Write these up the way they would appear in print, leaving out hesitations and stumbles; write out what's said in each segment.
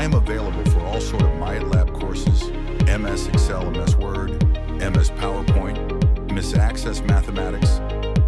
I'm available for all sort of myitlab courses, MS Excel, MS Word, MS PowerPoint, MS Access Mathematics,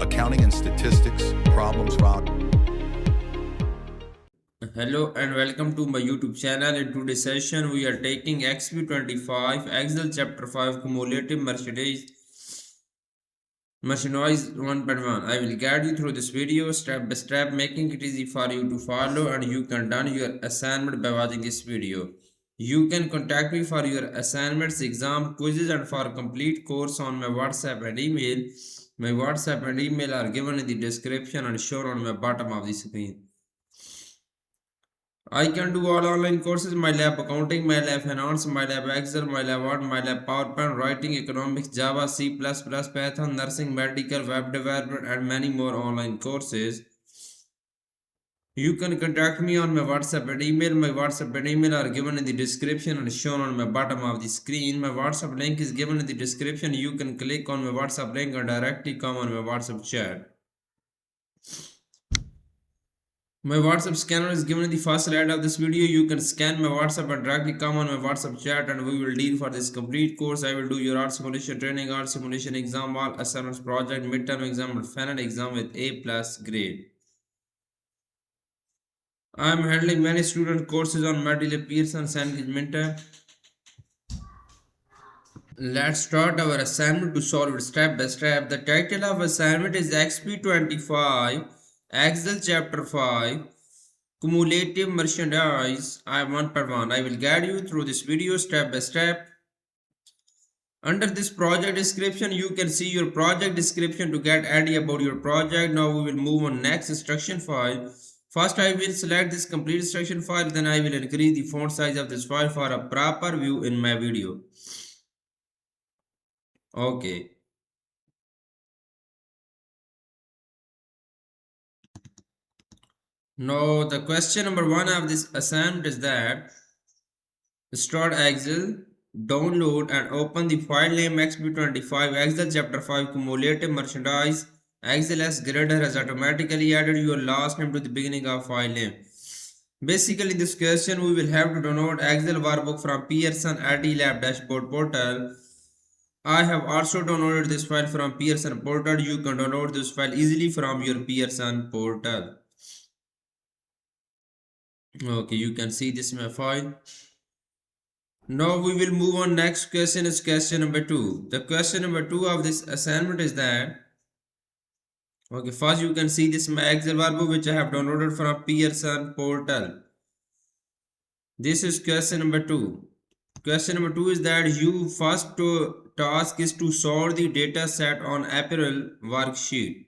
Accounting and Statistics, Problems Solving. Hello and welcome to my YouTube channel. In today's session, we are taking Exp25 Excel Chapter 5 Cumulative Merchandise 1.1. I will guide you through this video step by step, making it easy for you to follow, and you can done your assignment by watching this video. You can contact me for your assignments, exam, quizzes, and for a complete course on my WhatsApp and email. My WhatsApp and email are given in the description and shown on the bottom of the screen. I can do all online courses, myitlab accounting, myitlab finance, myitlab Excel, myitlab Word, myitlab PowerPoint, writing, economics, Java, C++, Python, nursing, medical, web development, and many more online courses. You can contact me on my WhatsApp and email. My WhatsApp and email are given in the description and shown on my bottom of the screen. My WhatsApp link is given in the description. You can click on my WhatsApp link and directly come on my WhatsApp chat. My WhatsApp scanner is given in the first slide of this video. You can scan my WhatsApp and directly come on my WhatsApp chat, and we will deal for this complete course. I will do your art simulation training, art simulation exam, all assignments, project, midterm exam, and final exam with A+ grade. I am handling many student courses on myitlab, Pearson, and Minter. Let's start our assignment to solve it step by step. The title of assignment is Exp25 Excel Chapter 5 Cumulative Merchandise 1.1. I will guide you through this video step by step. Under this project description, you can see your project description to get idea about your project. Now we will move on next instruction file. First I will select this complete instruction file, then I will increase the font size of this file for a proper view in my video. Okay. Now the question number 1 of this assignment is that start Excel, download and open the file name Exp25 Excel Chapter 5 Cumulative Merchandise. XLS grader has automatically added your last name to the beginning of file name. Basically, in this question, we will have to download Excel workbook from Pearson myitlab dashboard portal. I have also downloaded this file from Pearson portal. You can download this file easily from your Pearson portal. Okay, you can see this in my file. Now we will move on. Next question is question number 2. The question number 2 of this assignment is that, okay, first you can see this my Excel workbook which I have downloaded from Pearson portal. This is question number 2. Question number 2 is that you first task is to sort the data set on April worksheet.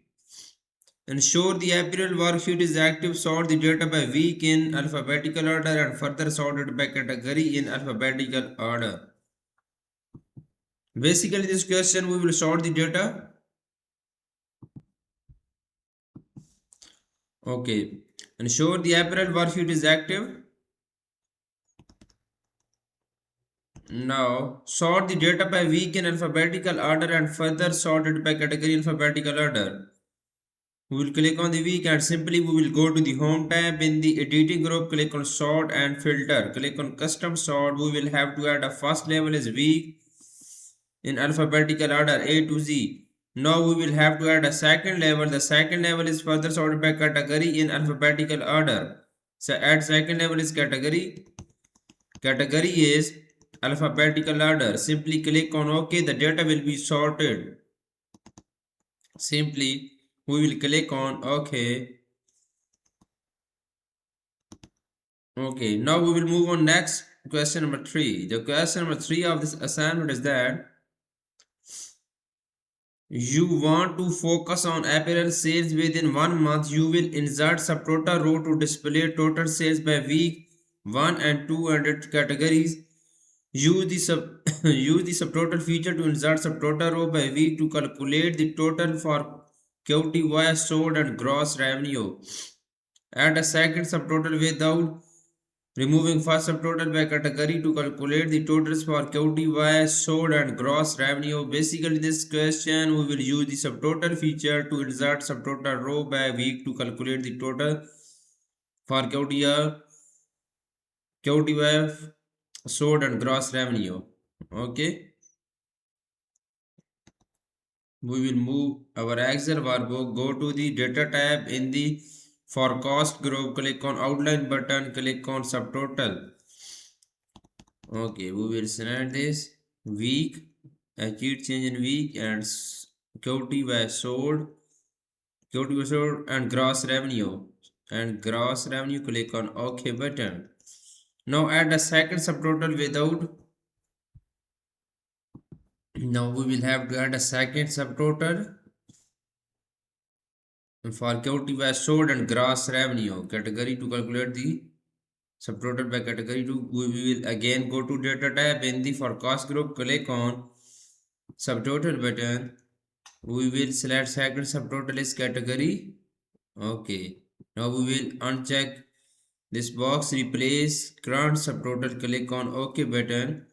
Ensure the April worksheet is active. Sort the data by week in alphabetical order and further sorted by category in alphabetical order. Basically, this question we will sort the data. Okay. Ensure the April worksheet is active. Now, sort the data by week in alphabetical order and further sorted by category in alphabetical order. We will click on the week and simply we will go to the home tab. In the editing group, click on sort and filter. Click on custom sort. We will have to add a first level is week in alphabetical order A to Z. Now we will have to add a second level. The second level is further sorted by category in alphabetical order. So add second level is category. Category is alphabetical order. Simply click on OK. The data will be sorted. Simply we will click on OK. Okay, now we will move on next question number 3. The question number 3 of this assignment is that you want to focus on April sales within 1 month. You will insert subtotal row to display total sales by week 1 and 2 under categories. Use the subtotal feature to insert subtotal row by week to calculate the total for QTY sold and gross revenue. Add a second subtotal without removing first subtotal by category to calculate the totals for QTY sold and gross revenue. Basically, this question we will use the subtotal feature to insert subtotal row by week to calculate the total for QTY QTF sold and gross revenue. Okay, we will move our Excel workbook, go to the data tab in the forecast group, click on outline button, click on subtotal. Okay, we will select this week, achieved change in week, and QTF sold, QTF sold and gross revenue. And gross revenue, click on OK button. Now add a second subtotal without. Now we will have to add a second subtotal for QTY sold and gross revenue category to calculate the subtotal by category. To we will again go to data tab in the forecast group, click on subtotal button. We will select second subtotal is category. Okay. Now we will uncheck this box, replace current subtotal, click on OK button.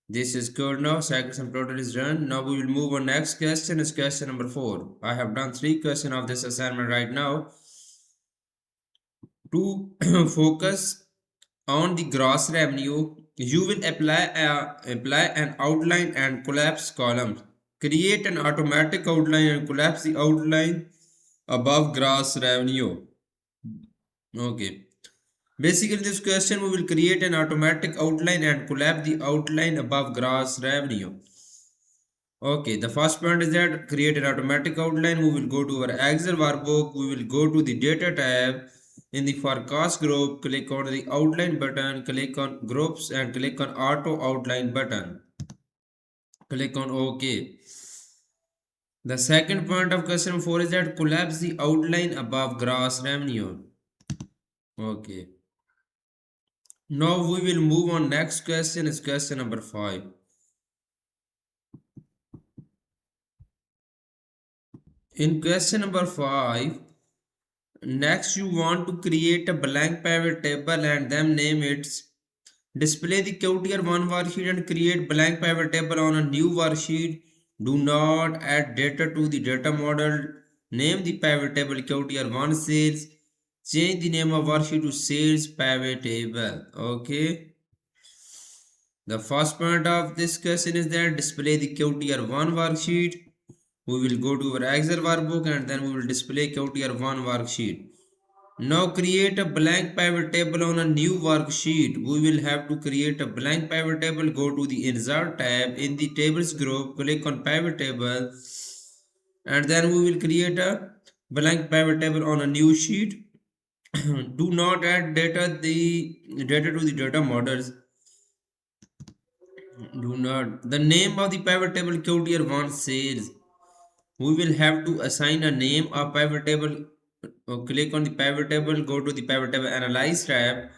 This is good now. Second subtotal is done. Now we will move on. Next question is question number 4. I have done 3 questions of this assignment right now. To focus on the gross revenue, you will apply an outline and collapse column. Create an automatic outline and collapse the outline above gross revenue. Okay. Basically, this question we will create an automatic outline and collapse the outline above gross revenue. Okay, the first point is that create an automatic outline. We will go to our Excel workbook. We will go to the data tab. In the forecast group, click on the outline button, click on groups and click on auto outline button. Click on OK. The second point of question 4 is that collapse the outline above gross revenue. Okay. Now we will move on. Next question is question number 5. In question number 5, next you want to create a blank pivot table and then name it. Display the QTR1 worksheet and create blank pivot table on a new worksheet. Do not add data to the data model. Name the pivot table QTR1 sales. Change the name of worksheet to sales pivot table. Okay. The first point of this question is that display the QTR1 worksheet. We will go to our Excel workbook and then we will display QTR1 worksheet. Now create a blank pivot table on a new worksheet. We will have to create a blank pivot table. Go to the Insert tab in the Tables group. Click on Pivot Table. And then we will create a blank pivot table on a new sheet. Do not add data to the data models. Do not. The name of the pivot table QTR1 sales. We will have to assign a name of pivot table. Click on the pivot table, go to the pivot table analyze tab.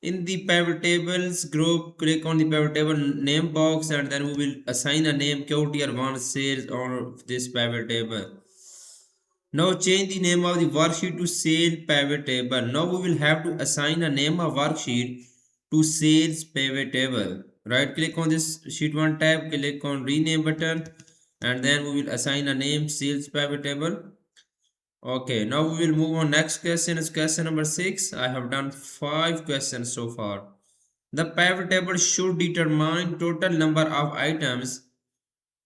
In the pivot tables group, click on the pivot table name box and then we will assign a name QTR1 sales on this pivot table. Now change the name of the worksheet to sale pivot table. Now we will have to assign a name of worksheet to sales pivot table. Right click on this sheet 1 tab, click on rename button and then we will assign a name sales pivot table. Okay, now we will move on. Next question is question number 6. I have done 5 questions so far. The pivot table should determine total number of items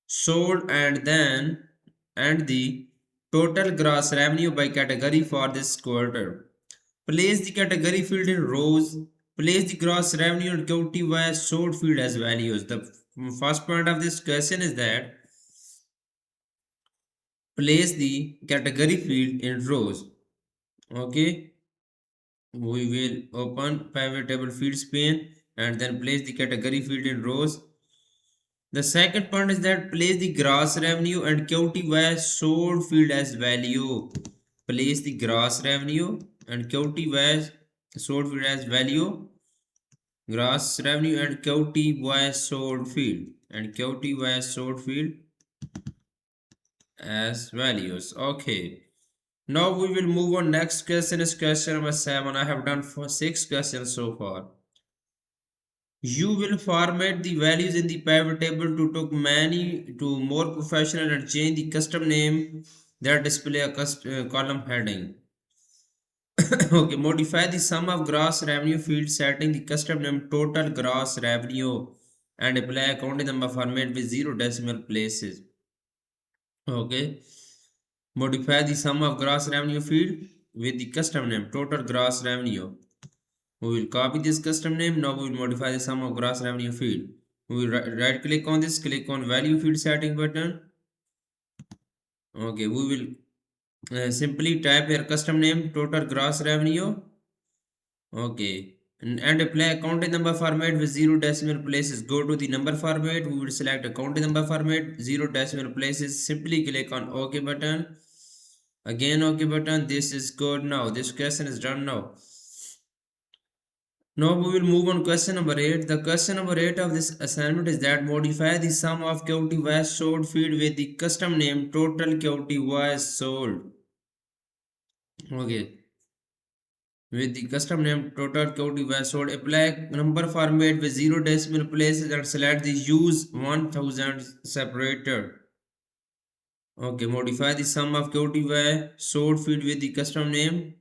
sold and the total gross revenue by category for this quarter. Place the category field in rows. Place the gross revenue and QTY sold field as values. The first point of this question is that place the category field in rows. Okay, we will open pivot table fields pane and then place the category field in rows. The second point is that place the gross revenue and QTY sold field as value. Place the gross revenue and QTY sold field as value. Gross revenue and QTY sold field and QTY sold field as values. Okay. Now we will move on. Next question is question number 7. I have done 6 questions so far. You will format the values in the pivot table to more professional and change the custom name that display a column heading. Okay, modify the sum of gross revenue field setting the custom name total gross revenue and apply accounting number format with zero decimal places. Okay, modify the sum of gross revenue field with the custom name total gross revenue. We will copy this custom name. Now we will modify the sum of gross revenue field. We will right click on this, click on value field setting button. Okay, we will simply type your custom name total gross revenue. Okay, and apply accounting number format with zero decimal places. Go to the number format. We will select accounting number format, zero decimal places. Simply click on OK button. Again OK button. This is good now. This question is done now. Now we will move on question number 8. The question number 8 of this assignment is that modify the sum of QTY sold field with the custom name total QTY sold. Okay. With the custom name total QTY sold, apply number format with zero decimal places and select the use 1000 separator. Okay. Modify the sum of QTY sold field with the custom name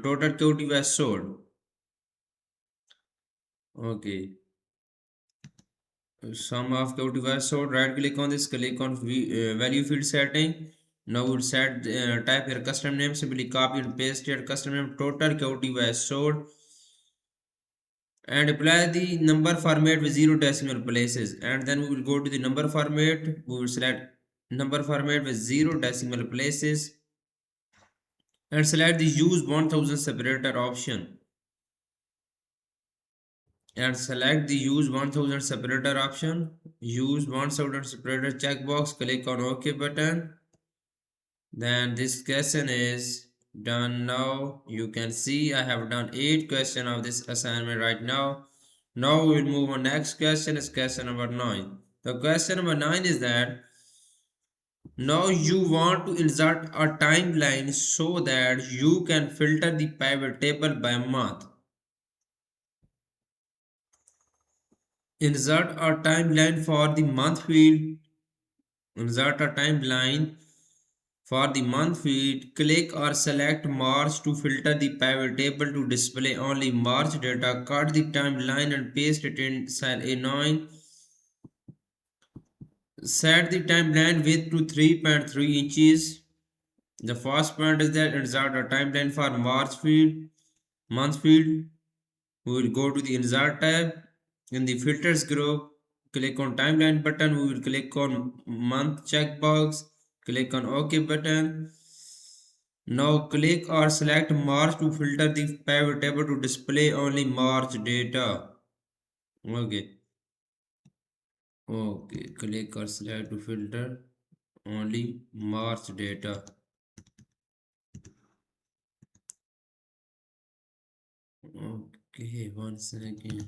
total QTY sold. Okay. Sum of QTY sold, right click on this, click on value field setting. Now we'll set type your custom name, simply copy and paste your custom name total QTY sold and apply the number format with zero decimal places, and then we will go to the number format. We will select number format with zero decimal places and select the use 1000 separator option and select the use 1000 separator option. Use 1000 separator checkbox, click on OK button. Then this question is done now. You can see I have done 8 questions of this assignment right now. Now we will move on. Next question is question number 9. The question number 9 is that now you want to insert a timeline so that you can filter the pivot table by month. Insert a timeline for the month field. Insert a timeline for the month field, click or select March to filter the pivot table to display only March data. Cut the timeline and paste it in cell A9. Set the timeline width to 3.3 inches. The first point is that insert a timeline for March field, month field. We will go to the insert tab. In the filters group, click on timeline button. We will click on month checkbox. Click on OK button. Now click or select March to filter the pivot table to display only March data. Okay. Okay. Click or select to filter only March data. Okay. One second.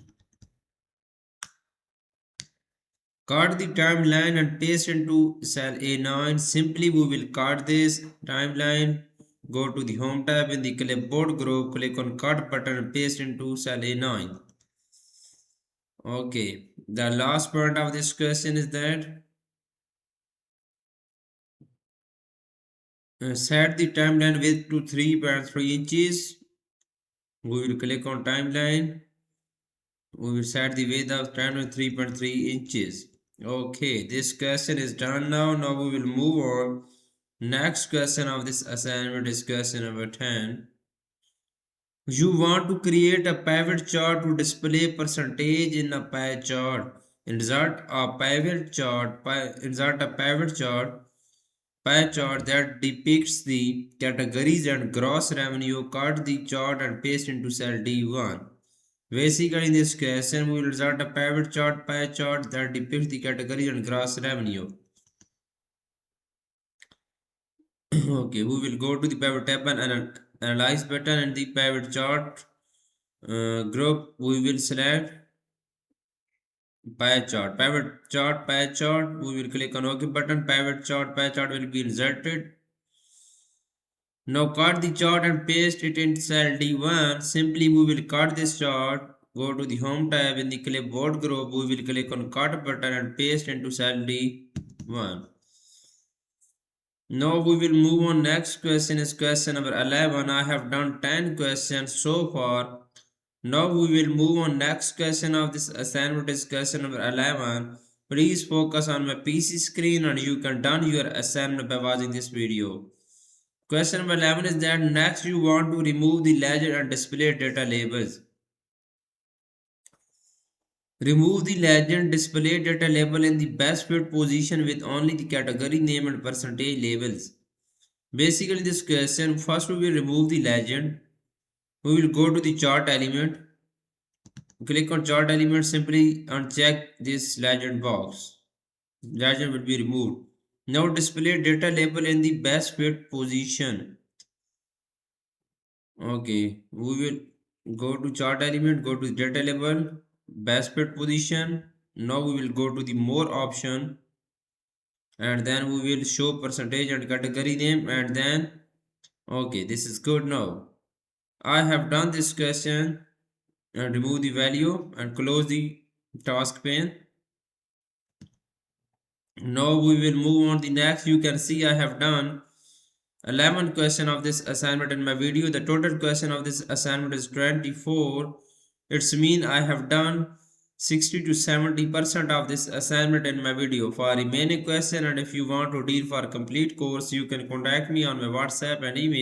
Cut the timeline and paste into cell A9. Simply we will cut this timeline. Go to the home tab in the clipboard group. Click on cut button and paste into cell A9. Okay, the last part of this question is that set the timeline width to 3.3 inches. We will click on timeline. We will set the width of timeline 3.3 inches. Okay, this question is done now. Now we will move on. Next question of this assignment is question number 10. You want to create a pivot chart to display percentage in a pie chart. Insert a pivot chart. Insert a pivot chart. Pie chart that depicts the categories and gross revenue. Cut the chart and paste into cell D1. Basically, in this question, we will insert a pivot chart, pie chart that depicts the categories and gross revenue. Okay, we will go to the pivot table and analyze button and the pivot chart group. We will select pie chart, pivot chart, pie chart. We will click on OK button. Pivot chart, pie chart will be inserted. Now cut the chart and paste it in cell D1. Simply we will cut this chart. Go to the home tab in the clipboard group. We will click on cut button and paste into cell D1. Now we will move on. Next question is question number 11. I have done 10 questions so far. Now we will move on. Next question of this assignment is question number 11. Please focus on my PC screen and you can done your assignment by watching this video. Question number 11 is that next you want to remove the legend and display data labels. Remove the legend display data label in the best fit position with only the category name and percentage labels. Basically this question, first we will remove the legend. We will go to the chart element. Click on chart element, simply uncheck this legend box. Legend will be removed. Now display data label in the best fit position. Okay, we will go to chart element, go to data label, best fit position. Now we will go to the more option and then we will show percentage and category name and then okay, this is good. Now I have done this question and remove the value and close the task pane. Now we will move on the next. You can see I have done 11 question of this assignment in my video. The total question of this assignment is 24. It's mean I have done 60 to 70% of this assignment in my video. For remaining question and if you want to deal for a complete course, you can contact me on my WhatsApp and email.